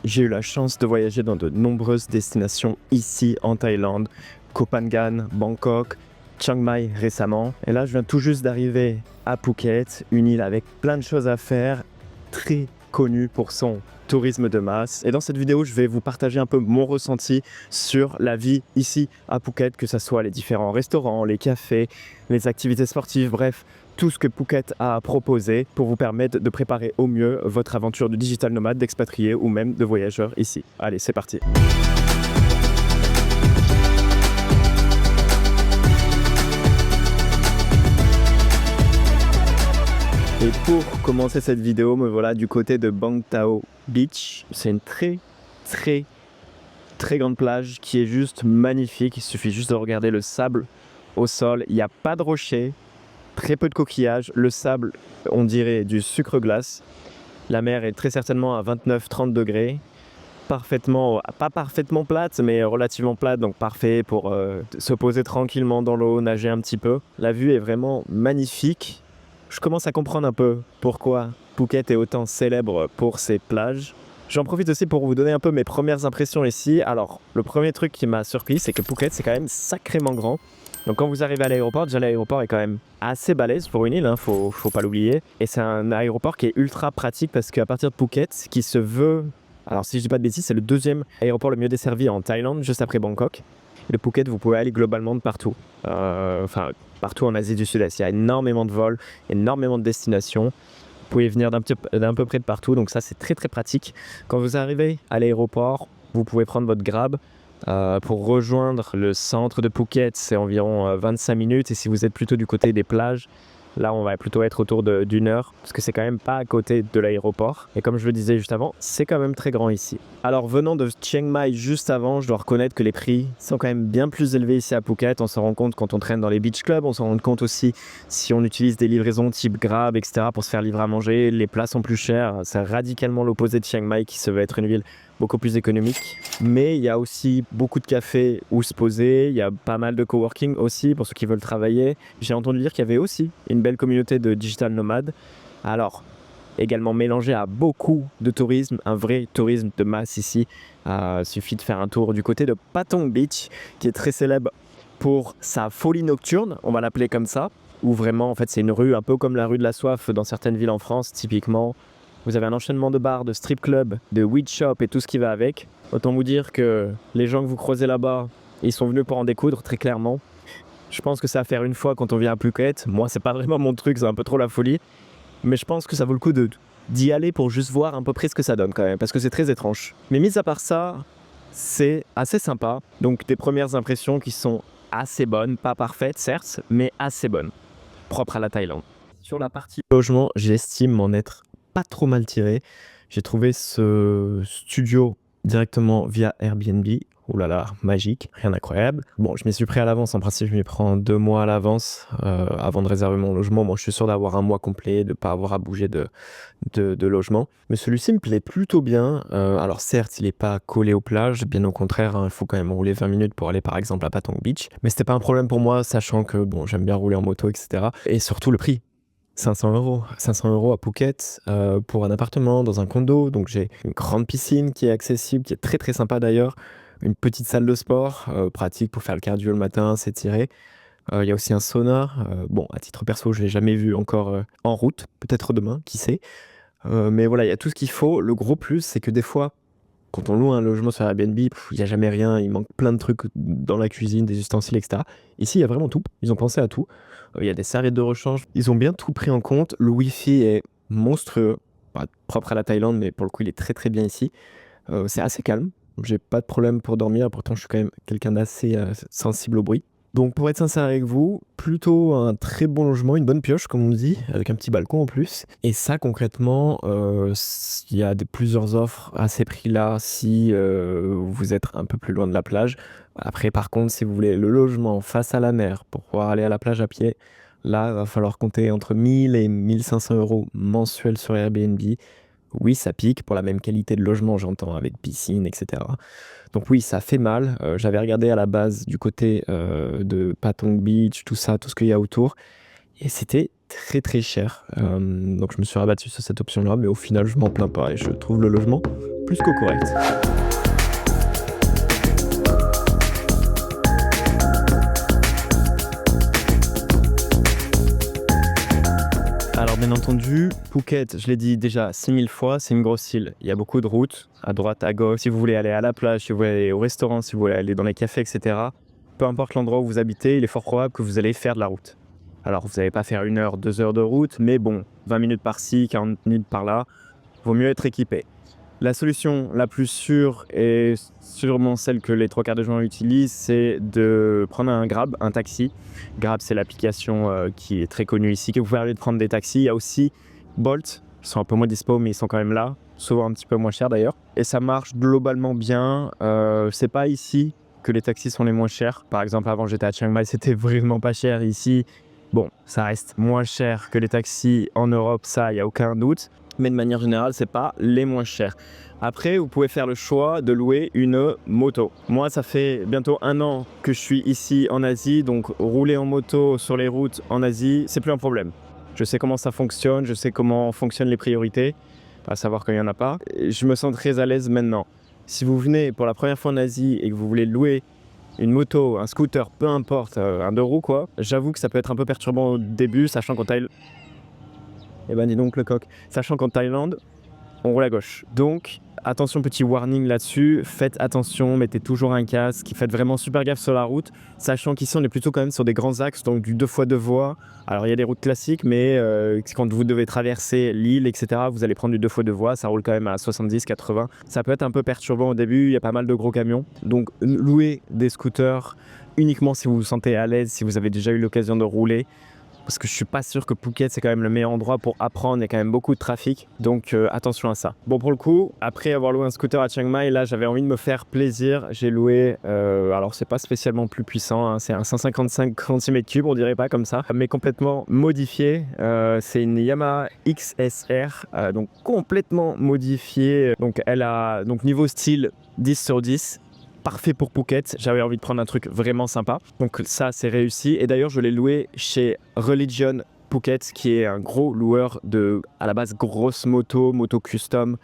J'ai eu la chance de voyager dans de nombreuses destinations ici en Thaïlande, Koh Phangan, Bangkok, Chiang Mai récemment. Et là, je viens tout juste d'arriver à Phuket, une île avec plein de choses à faire, très connue pour son tourisme de masse. Et dans cette vidéo, je vais vous partager un peu mon ressenti sur la vie ici à Phuket, que ce soit les différents restaurants, les cafés, les activités sportives, bref, tout ce que Phuket a à proposer pour vous permettre de préparer au mieux votre aventure de digital nomade, d'expatrié ou même de voyageur ici. Allez, c'est parti. Et pour commencer cette vidéo, me voilà du côté de Bang Tao Beach. C'est une très grande plage qui est juste magnifique. Il suffit juste de regarder le sable au sol. Il n'y a pas de rochers, très peu de coquillages. Le sable, on dirait du sucre glace. La mer est très certainement à 29-30 degrés. Pas parfaitement plate, mais relativement plate, donc parfait pour se poser tranquillement dans l'eau, nager un petit peu. La vue est vraiment magnifique. Je commence à comprendre un peu pourquoi Phuket est autant célèbre pour ses plages. J'en profite aussi pour vous donner un peu mes premières impressions ici. Alors, le premier truc qui m'a surpris, c'est que Phuket, c'est quand même sacrément grand. Donc quand vous arrivez à l'aéroport, déjà l'aéroport est quand même assez balèze pour une île, faut pas l'oublier. Et c'est un aéroport qui est ultra pratique parce qu'à partir de Phuket, qui se veut... Alors si je dis pas de bêtises, c'est le deuxième aéroport le mieux desservi en Thaïlande, juste après Bangkok. Et de Phuket, vous pouvez aller globalement de partout. Partout en Asie du Sud-Est. Il y a énormément de vols, énormément de destinations. Vous pouvez venir d'un peu près de partout, donc ça c'est très pratique. Quand vous arrivez à l'aéroport, vous pouvez prendre votre Grab. Pour rejoindre le centre de Phuket, c'est environ 25 minutes. Et si vous êtes plutôt du côté des plages, là on va plutôt être autour d'une heure, parce que c'est quand même pas à côté de l'aéroport. Et comme je le disais juste avant, c'est quand même très grand ici. Alors venant de Chiang Mai juste avant, je dois reconnaître que les prix sont quand même bien plus élevés ici à Phuket. On s'en rend compte quand on traîne dans les beach clubs, on s'en rend compte aussi si on utilise des livraisons type Grab, etc. pour se faire livrer à manger. Les plats sont plus chers, c'est radicalement l'opposé de Chiang Mai qui se veut être une ville beaucoup plus économique. Mais il y a aussi beaucoup de cafés où se poser, il y a pas mal de coworking aussi pour ceux qui veulent travailler. J'ai entendu dire qu'il y avait aussi une belle communauté de digital nomades. Alors, également mélangé à beaucoup de tourisme, un vrai tourisme de masse ici. Suffit de faire un tour du côté de Patong Beach, qui est très célèbre pour sa folie nocturne, on va l'appeler comme ça, où vraiment, en fait, c'est une rue un peu comme la rue de la Soif dans certaines villes en France, typiquement. Vous avez un enchaînement de bars, de strip clubs, de weed shop et tout ce qui va avec. Autant vous dire que les gens que vous croisez là-bas, ils sont venus pour en découdre, très clairement. Je pense que c'est à faire une fois quand on vient à Phuket. Moi, c'est pas vraiment mon truc, c'est un peu trop la folie. Mais je pense que ça vaut le coup d'y aller pour juste voir à peu près ce que ça donne quand même, parce que c'est très étrange. Mais mis à part ça, c'est assez sympa. Donc des premières impressions qui sont assez bonnes, pas parfaites certes, mais assez bonnes. Propre à la Thaïlande. Sur la partie logement, j'estime m'en être pas trop mal tiré. J'ai trouvé ce studio directement via Airbnb. Ouh là là, magique, rien d'incroyable. Bon, je m'y suis pris à l'avance. En principe, je m'y prends 2 mois à l'avance avant de réserver mon logement. Moi, je suis sûr d'avoir un mois complet, de ne pas avoir à bouger de logement. Mais celui-ci me plaît plutôt bien. Alors certes, il n'est pas collé aux plages. Bien au contraire, il faut quand même rouler 20 minutes pour aller par exemple à Patong Beach. Mais c'était pas un problème pour moi, sachant que bon, j'aime bien rouler en moto, etc. Et surtout le prix. 500 €. 500 € à Phuket pour un appartement dans un condo. Donc j'ai une grande piscine qui est accessible, qui est très sympa d'ailleurs. Une petite salle de sport, pratique pour faire le cardio le matin, s'étirer. Il y a aussi un sauna. Bon, à titre perso, je ne l'ai jamais vu encore en route. Peut-être demain, qui sait. Mais voilà, il y a tout ce qu'il faut. Le gros plus, c'est que des fois, quand on loue un logement sur Airbnb, il n'y a jamais rien. Il manque plein de trucs dans la cuisine, des ustensiles, etc. Ici, il y a vraiment tout. Ils ont pensé à tout. Il y a des serviettes de rechange. Ils ont bien tout pris en compte. Le Wi-Fi est monstrueux. Pas propre à la Thaïlande, mais pour le coup, il est très bien ici. C'est assez calme. J'ai pas de problème pour dormir. Pourtant, je suis quand même quelqu'un d'assez sensible au bruit. Donc, pour être sincère avec vous, plutôt un très bon logement, une bonne pioche, comme on dit, avec un petit balcon en plus. Et ça, concrètement, il y a plusieurs offres à ces prix-là si vous êtes un peu plus loin de la plage. Après, par contre, si vous voulez le logement face à la mer pour pouvoir aller à la plage à pied, là, il va falloir compter entre 1000 et 1500 € mensuels sur Airbnb. Oui, ça pique pour la même qualité de logement, j'entends, avec piscine, etc. Donc oui, ça fait mal. J'avais regardé à la base du côté de Patong Beach, tout ça, tout ce qu'il y a autour. Et c'était très très cher. Donc je me suis rabattu sur cette option-là, mais au final, je m'en plains pas et je trouve le logement plus que correct. Alors bien entendu, Phuket, je l'ai dit déjà 6000 fois, c'est une grosse île. Il y a beaucoup de routes, à droite, à gauche. Si vous voulez aller à la plage, si vous voulez aller au restaurant, si vous voulez aller dans les cafés, etc. Peu importe l'endroit où vous habitez, il est fort probable que vous allez faire de la route. Alors vous n'allez pas faire 1 heure, 2 heures de route, mais bon, 20 minutes par-ci, 40 minutes par-là, vaut mieux être équipé. La solution la plus sûre et sûrement celle que les 3 quarts des gens utilisent, c'est de prendre un Grab, un taxi. Grab, c'est l'application qui est très connue ici, que vous pouvez aller prendre des taxis. Il y a aussi Bolt, ils sont un peu moins dispo, mais ils sont quand même là, souvent un petit peu moins chers d'ailleurs. Et ça marche globalement bien. C'est pas ici que les taxis sont les moins chers. Par exemple, avant j'étais à Chiang Mai, c'était vraiment pas cher. Ici, bon, ça reste moins cher que les taxis en Europe, ça, il n'y a aucun doute. Mais de manière générale, c'est pas les moins chers. Après, vous pouvez faire le choix de louer une moto. Moi, ça fait bientôt 1 an que je suis ici en Asie, donc rouler en moto sur les routes en Asie, c'est plus un problème. Je sais comment ça fonctionne, je sais comment fonctionnent les priorités, à savoir qu'il n'y en a pas. Et je me sens très à l'aise maintenant. Si vous venez pour la première fois en Asie et que vous voulez louer une moto, un scooter, peu importe, un 2 roues quoi, j'avoue que ça peut être un peu perturbant au début, sachant qu'en Thaïlande... Eh ben dis donc le coq. Sachant qu'en Thaïlande, on roule à gauche. Donc, attention, petit warning là-dessus. Faites attention, mettez toujours un casque. Faites vraiment super gaffe sur la route. Sachant qu'ici, on est plutôt quand même sur des grands axes, donc du 2x2 voies. Alors, il y a des routes classiques, mais quand vous devez traverser l'île, etc., vous allez prendre du 2x2 voies. Ça roule quand même à 70, 80. Ça peut être un peu perturbant au début. Il y a pas mal de gros camions. Donc, louez des scooters uniquement si vous vous sentez à l'aise, si vous avez déjà eu l'occasion de rouler. Parce que je suis pas sûr que Phuket c'est quand même le meilleur endroit pour apprendre, il y a quand même beaucoup de trafic, donc attention à ça. Bon, pour le coup, après avoir loué un scooter à Chiang Mai, là j'avais envie de me faire plaisir, j'ai loué, alors c'est pas spécialement plus puissant, hein, c'est un 155 cm3, on dirait pas comme ça, mais complètement modifié. C'est une Yamaha XSR, donc complètement modifiée, donc elle a, donc niveau style 10 sur 10. Parfait pour Phuket, j'avais envie de prendre un truc vraiment sympa, donc ça c'est réussi. Et d'ailleurs je l'ai loué chez Religion Phuket, qui est un gros loueur de, à la base, grosses moto custom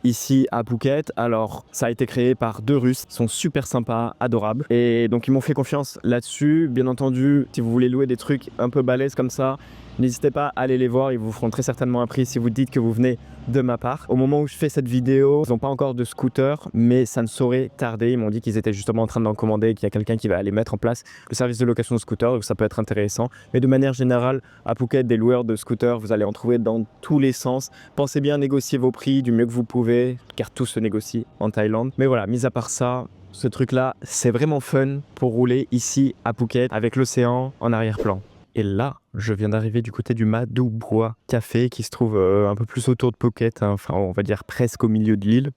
ici à Phuket. Alors ça a été créé par 2 Russes, ils sont super sympas, adorables, et donc ils m'ont fait confiance là-dessus. Bien entendu, si vous voulez louer des trucs un peu balèzes comme ça, n'hésitez pas à aller les voir, ils vous feront très certainement un prix si vous dites que vous venez de ma part. Au moment où je fais cette vidéo, ils n'ont pas encore de scooter, mais ça ne saurait tarder. Ils m'ont dit qu'ils étaient justement en train d'en commander, qu'il y a quelqu'un qui va aller mettre en place le service de location de scooter, donc ça peut être intéressant. Mais de manière générale, à Phuket, des loueurs de scooters, vous allez en trouver dans tous les sens. Pensez bien à négocier vos prix du mieux que vous pouvez, car tout se négocie en Thaïlande. Mais voilà, mis à part ça, ce truc-là, c'est vraiment fun pour rouler ici à Phuket, avec l'océan en arrière-plan. Et là, je viens d'arriver du côté du Madubroa Café, qui se trouve un peu plus autour de Phuket, hein, enfin on va dire presque au milieu de l'île,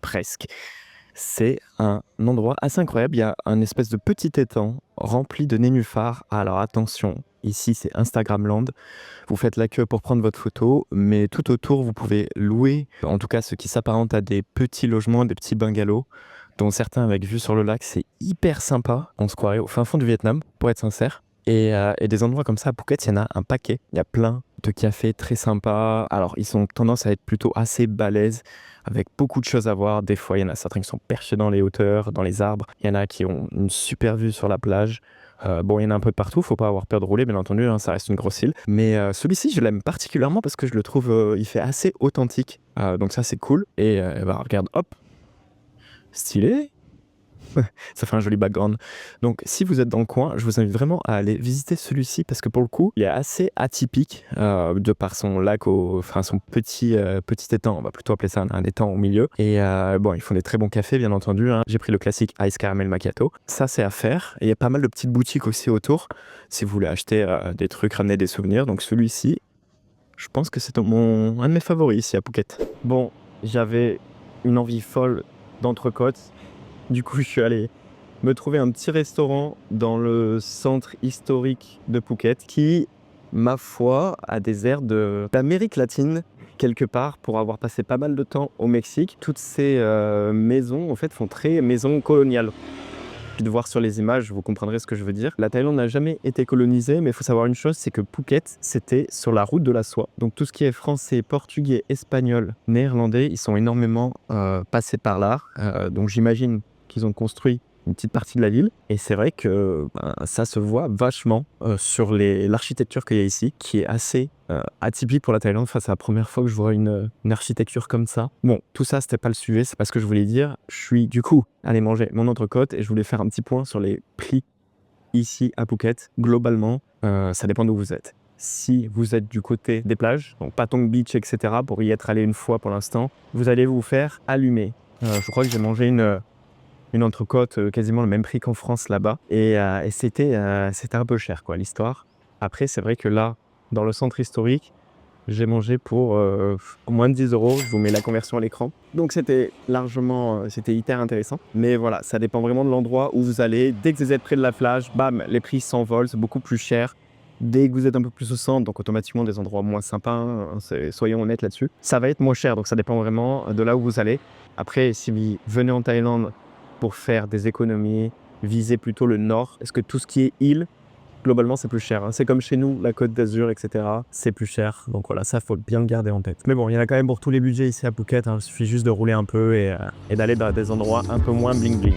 presque. C'est un endroit assez incroyable, il y a un espèce de petit étang rempli de nénuphars. Alors attention, ici c'est Instagramland, vous faites la queue pour prendre votre photo, mais tout autour vous pouvez louer, en tout cas ce qui s'apparente à des petits logements, des petits bungalows, dont certains avec vue sur le lac, c'est hyper sympa. On se croirait au fin fond du Vietnam, pour être sincère. Et des endroits comme ça à Phuket, il y en a un paquet. Il y a plein de cafés très sympas. Alors, ils ont tendance à être plutôt assez balèzes, avec beaucoup de choses à voir. Des fois, il y en a certains qui sont perchés dans les hauteurs, dans les arbres. Il y en a qui ont une super vue sur la plage. Bon, il y en a un peu de partout, faut pas avoir peur de rouler, bien entendu, hein, ça reste une grosse île. Mais celui-ci, je l'aime particulièrement parce que je le trouve, il fait assez authentique. Donc ça, c'est cool. Et bah, regarde, hop, stylé. Ça fait un joli background. Donc si vous êtes dans le coin, je vous invite vraiment à aller visiter celui-ci parce que pour le coup, il est assez atypique de par son lac, enfin son petit étang, on va plutôt appeler ça un étang au milieu. Et bon, ils font des très bons cafés bien entendu, hein. J'ai pris le classique Ice Caramel Macchiato. Ça c'est à faire. Et il y a pas mal de petites boutiques aussi autour si vous voulez acheter des trucs, ramener des souvenirs. Donc celui-ci, je pense que c'est un de mes favoris ici à Phuket. Bon, j'avais une envie folle d'entrecôte. Du coup, je suis allé me trouver un petit restaurant dans le centre historique de Phuket qui, ma foi, a des airs d'Amérique latine quelque part pour avoir passé pas mal de temps au Mexique. Toutes ces maisons, en fait, font très maison coloniale. suffit de voir sur les images, vous comprendrez ce que je veux dire. La Thaïlande n'a jamais été colonisée, mais il faut savoir une chose, c'est que Phuket, c'était sur la route de la soie. Donc tout ce qui est français, portugais, espagnol, néerlandais, ils sont énormément passés par là. Donc j'imagine qu'ils ont construit une petite partie de la ville. Et c'est vrai que ça se voit vachement sur l'architecture qu'il y a ici, qui est assez atypique pour la Thaïlande. Enfin, c'est la première fois que je vois une architecture comme ça. Bon, tout ça, c'était pas le sujet, c'est pas ce que je voulais dire. Je suis du coup allé manger mon entrecôte et je voulais faire un petit point sur les prix ici à Phuket. Globalement, ça dépend d'où vous êtes. Si vous êtes du côté des plages, donc Patong Beach, etc., pour y être allé une fois pour l'instant, vous allez vous faire allumer. Je crois que j'ai mangé une entrecôte quasiment le même prix qu'en France là-bas. Et c'était un peu cher, quoi, l'histoire. Après, c'est vrai que là, dans le centre historique, j'ai mangé pour moins de 10 €. Je vous mets la conversion à l'écran. Donc c'était c'était hyper intéressant. Mais voilà, ça dépend vraiment de l'endroit où vous allez. Dès que vous êtes près de la plage, bam, les prix s'envolent, c'est beaucoup plus cher. Dès que vous êtes un peu plus au centre, donc automatiquement des endroits moins sympas, hein, soyons honnêtes là-dessus, ça va être moins cher. Donc ça dépend vraiment de là où vous allez. Après, si vous venez en Thaïlande pour faire des économies, visez plutôt le nord. Est-ce que tout ce qui est île, globalement, c'est plus cher, hein. C'est comme chez nous, la Côte d'Azur, etc. C'est plus cher. Donc voilà, ça, faut bien le garder en tête. Mais bon, il y en a quand même pour tous les budgets ici à Phuket, hein. Il suffit juste de rouler un peu et d'aller dans des endroits un peu moins bling-bling.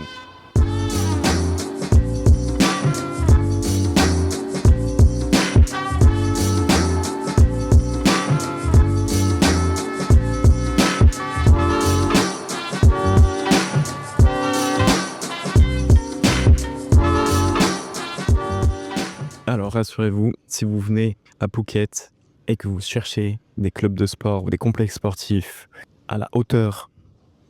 Alors rassurez-vous, si vous venez à Phuket et que vous cherchez des clubs de sport ou des complexes sportifs à la hauteur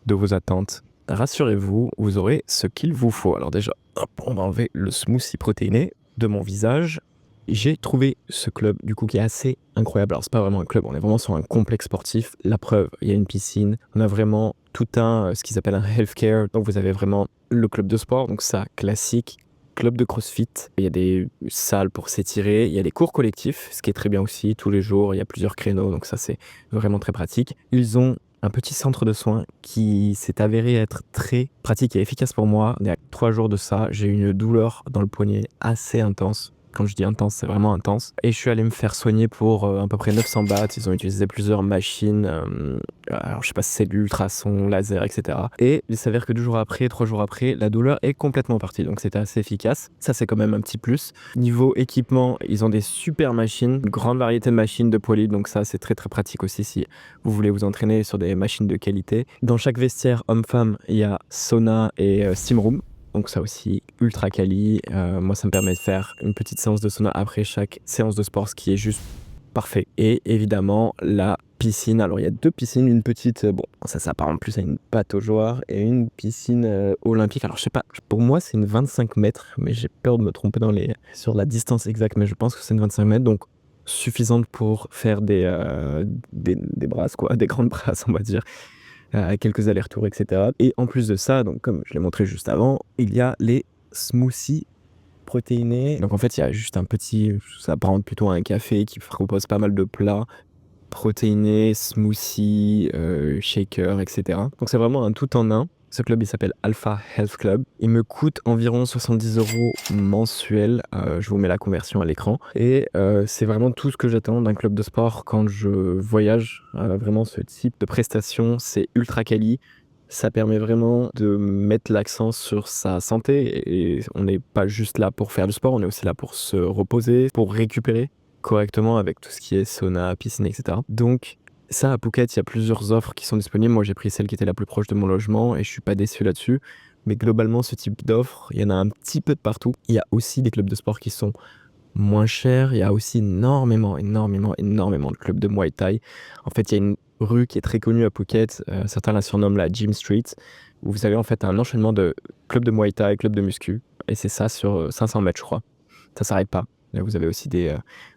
de vos attentes, rassurez-vous, vous aurez ce qu'il vous faut. Alors déjà, hop, on va enlever le smoothie protéiné de mon visage. J'ai trouvé ce club du coup qui est assez incroyable. Alors c'est pas vraiment un club, on est vraiment sur un complexe sportif. La preuve, il y a une piscine, on a vraiment tout ce qu'ils appellent un healthcare. Donc vous avez vraiment le club de sport, donc ça classique. Club de CrossFit, il y a des salles pour s'étirer, il y a des cours collectifs, ce qui est très bien aussi, tous les jours, il y a plusieurs créneaux, donc ça c'est vraiment très pratique. Ils ont un petit centre de soins qui s'est avéré être très pratique et efficace pour moi. Il y a 3 jours de ça, j'ai eu une douleur dans le poignet assez intense. Quand je dis intense, c'est vraiment intense. Et je suis allé me faire soigner pour à peu près 900 bahts. Ils ont utilisé plusieurs machines, alors je sais pas si c'est de l'ultrason, laser, etc. Et il s'avère que 2 jours après, 3 jours après, la douleur est complètement partie. Donc c'était assez efficace. Ça, c'est quand même un petit plus. Niveau équipement, ils ont des super machines, une grande variété de machines de poids libre. Donc ça, c'est très très pratique aussi si vous voulez vous entraîner sur des machines de qualité. Dans chaque vestiaire homme-femme, il y a sauna et steam room. Donc ça aussi, ultra quali. Moi, ça me permet de faire une petite séance de sauna après chaque séance de sport, ce qui est juste parfait. Et évidemment, la piscine. Alors, il y a 2 piscines. Une petite, bon, ça s'apparente plus à une pataugeoire et une piscine olympique. Alors, je sais pas, pour moi, c'est une 25 mètres, mais j'ai peur de me tromper sur la distance exacte, mais je pense que c'est une 25 mètres. Donc, suffisante pour faire des brasses, quoi, des grandes brasses, on va dire. Quelques allers-retours, etc. Et en plus de ça, donc comme je l'ai montré juste avant, il y a les smoothies protéinés. Donc en fait, il y a juste ça apparente plutôt à un café qui propose pas mal de plats protéinés, smoothies, shakers, etc. Donc c'est vraiment un tout en un. Ce club, il s'appelle Alpha Health Club. Il me coûte environ 70 € mensuels. Je vous mets la conversion à l'écran. Et c'est vraiment tout ce que j'attends d'un club de sport quand je voyage. Vraiment, ce type de prestation, c'est ultra quali. Ça permet vraiment de mettre l'accent sur sa santé. Et on n'est pas juste là pour faire du sport, on est aussi là pour se reposer, pour récupérer correctement avec tout ce qui est sauna, piscine, etc. Donc, ça, à Phuket, il y a plusieurs offres qui sont disponibles. Moi, j'ai pris celle qui était la plus proche de mon logement et je suis pas déçu là-dessus. Mais globalement, ce type d'offre, il y en a un petit peu de partout. Il y a aussi des clubs de sport qui sont moins chers. Il y a aussi énormément de clubs de Muay Thai. En fait, il y a une rue qui est très connue à Phuket. Certains la surnomment la Gym Street, où vous avez en fait un enchaînement de clubs de Muay Thai, clubs de muscu. Et c'est ça sur 500 mètres, je crois. Ça s'arrête pas. Là, vous avez aussi des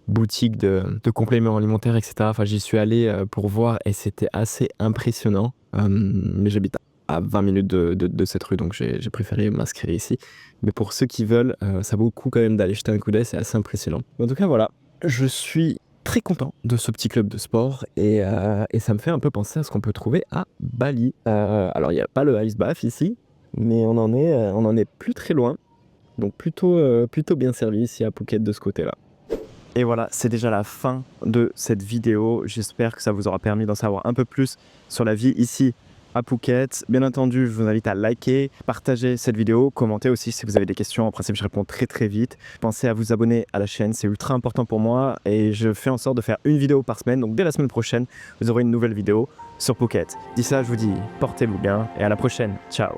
boutiques de compléments alimentaires, etc. Enfin, j'y suis allé pour voir et c'était assez impressionnant. Mais j'habite à 20 minutes de cette rue, donc j'ai préféré m'inscrire ici. Mais pour ceux qui veulent, ça vaut le coup quand même d'aller jeter un coup d'œil, c'est assez impressionnant. En tout cas, voilà, je suis très content de ce petit club de sport et ça me fait un peu penser à ce qu'on peut trouver à Bali. Alors, il n'y a pas le ice bath ici, mais on en est plus très loin. Donc plutôt bien servi ici à Phuket de ce côté-là. Et voilà, c'est déjà la fin de cette vidéo. J'espère que ça vous aura permis d'en savoir un peu plus sur la vie ici à Phuket. Bien entendu, je vous invite à liker, partager cette vidéo, commenter aussi si vous avez des questions. En principe, je réponds très très vite. Pensez à vous abonner à la chaîne, c'est ultra important pour moi et je fais en sorte de faire une vidéo par semaine. Donc dès la semaine prochaine, vous aurez une nouvelle vidéo sur Phuket. D'ici là, je vous dis portez-vous bien et à la prochaine. Ciao.